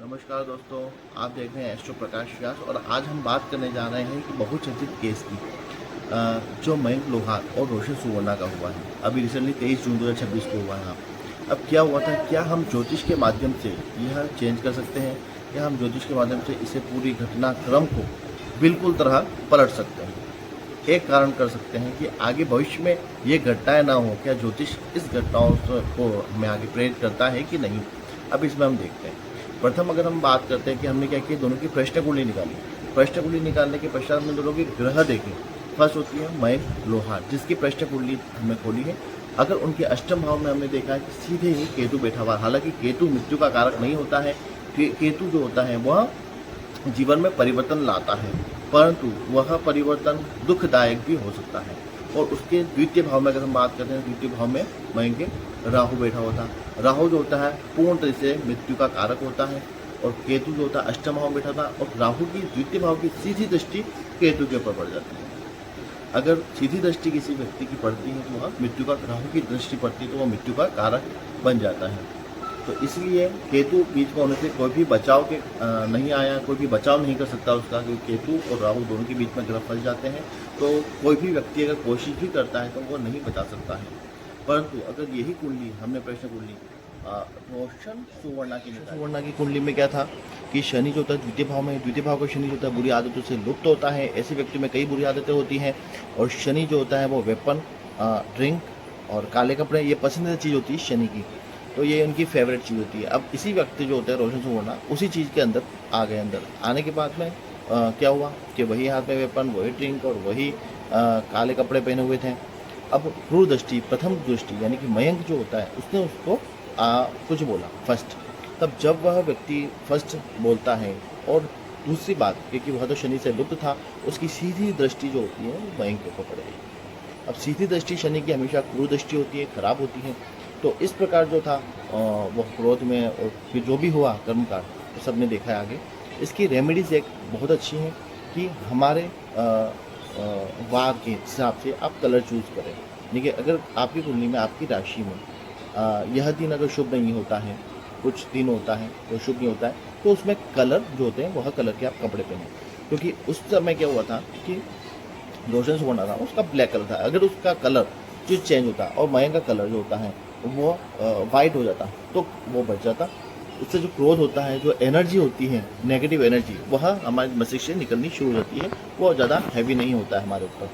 नमस्कार दोस्तों, आप देख रहे हैं एस्ट्रो प्रकाश व्यास और आज हम बात करने जा रहे हैं कि बहुचर्चित केस की जो मयंक लोहार और रोशन सुवर्णा का हुआ है। अभी रिसेंटली 23 जून 2026 को हुआ है। अब क्या हुआ था, क्या हम ज्योतिष के माध्यम से यह चेंज कर सकते हैं या हम ज्योतिष के माध्यम से इसे पूरी घटनाक्रम को बिल्कुल तरह पलट सकते हैं। एक कारण कर सकते हैं कि आगे भविष्य में ये घटनाएं ना हो, क्या ज्योतिष इस घटनाओं को हमें आगे प्रेरित करता है कि नहीं। अब इसमें हम देखते हैं। प्रथम अगर हम बात करते हैं कि हमने क्या किया, दोनों की प्रश्न कुंडली निकाली। प्रश्न कुंडली निकालने के पश्चात हमने दोनों के ग्रह देखे। फर्स्ट होती है मयंक लोहार, जिसकी प्रश्न कुंडली हमने खोली है। अगर उनके अष्टम भाव में हमने देखा है कि सीधे ही केतु बैठा हुआ, हालांकि केतु मृत्यु का कारक नहीं होता है। केतु जो होता है वह जीवन में परिवर्तन लाता है, परंतु वह परिवर्तन दुखदायक भी हो सकता है। और उसके द्वितीय भाव में अगर हम बात करते हैं, द्वितीय भाव में मयंक के राहु बैठा होता है। राहु जो होता है पूर्ण तरह से मृत्यु का कारक होता है। और केतु जो होता है अष्टम भाव में बैठा था, और राहु की द्वितीय भाव की सीधी दृष्टि केतु के ऊपर पड़ जाती है। अगर सीधी दृष्टि किसी व्यक्ति की पड़ती है तो वह मृत्यु का, राहु की दृष्टि पड़ती है तो वह मृत्यु का कारक बन जाता है। तो इसलिए केतु बीच में होने से कोई भी बचाव के नहीं आया, कोई भी बचाव नहीं कर सकता उसका, क्योंकि केतु और राहु दोनों के बीच में ग्रह फंस जाते हैं। तो कोई भी व्यक्ति अगर कोशिश भी करता है तो वो नहीं बचा सकता है। परंतु अगर यही कुंडली हमने प्रश्न कुंडली रोशन सुवर्णा की कुंडली में क्या था कि शनि जो होता है द्वितीय भाव में, द्वितीय भाव का शनि जो होता है बुरी आदतों से लुप्त होता है। ऐसे व्यक्ति में कई बुरी आदतें होती हैं। और शनि जो होता है वो वेपन, ड्रिंक और काले कपड़े, ये पसंदीदा चीज़ होती है शनि की। तो ये उनकी फेवरेट चीज़ होती है। अब इसी व्यक्ति जो होता है रोशन सुवर्णा उसी चीज़ के अंदर आ गए। अंदर आने के बाद में क्या हुआ कि वही हाथ में वेपन, वही ड्रिंक और वही काले कपड़े पहने हुए थे। अब क्रूर दृष्टि, प्रथम दृष्टि यानी कि मयंक जो होता है उसने उसको कुछ बोला फर्स्ट। तब जब वह व्यक्ति फर्स्ट बोलता है, और दूसरी बात क्योंकि वह तो शनि से लुप्त था, उसकी सीधी दृष्टि जो होती है वो मयंक के ऊपर पड़ेगी। अब सीधी दृष्टि शनि की हमेशा क्रूर दृष्टि होती है, खराब होती है। तो इस प्रकार जो था वह क्रोध में, और फिर जो भी हुआ कर्मकांड तो सबने देखा है आगे। इसकी रेमेडीज एक बहुत अच्छी है कि हमारे वार के हिसाब से आप कलर चूज़ करें। देखिए, अगर आपकी कुंडली में, आपकी राशि में यह दिन अगर शुभ नहीं होता है, कुछ दिन होता है तो शुभ नहीं होता है, तो उसमें कलर जो होते हैं वह कलर के आप कपड़े पहने। क्योंकि उस समय क्या हुआ था कि रोशन सुवर्णा था, उसका ब्लैक कलर था। अगर उसका कलर जो चेंज होता और मयंक का कलर जो होता है वो वाइट हो जाता तो वो बच जाता। उससे जो क्रोध होता है, जो एनर्जी होती है, नेगेटिव एनर्जी, वह हमारे मस्तिष्क से निकलनी शुरू हो जाती है। वो ज़्यादा हैवी नहीं होता है हमारे ऊपर।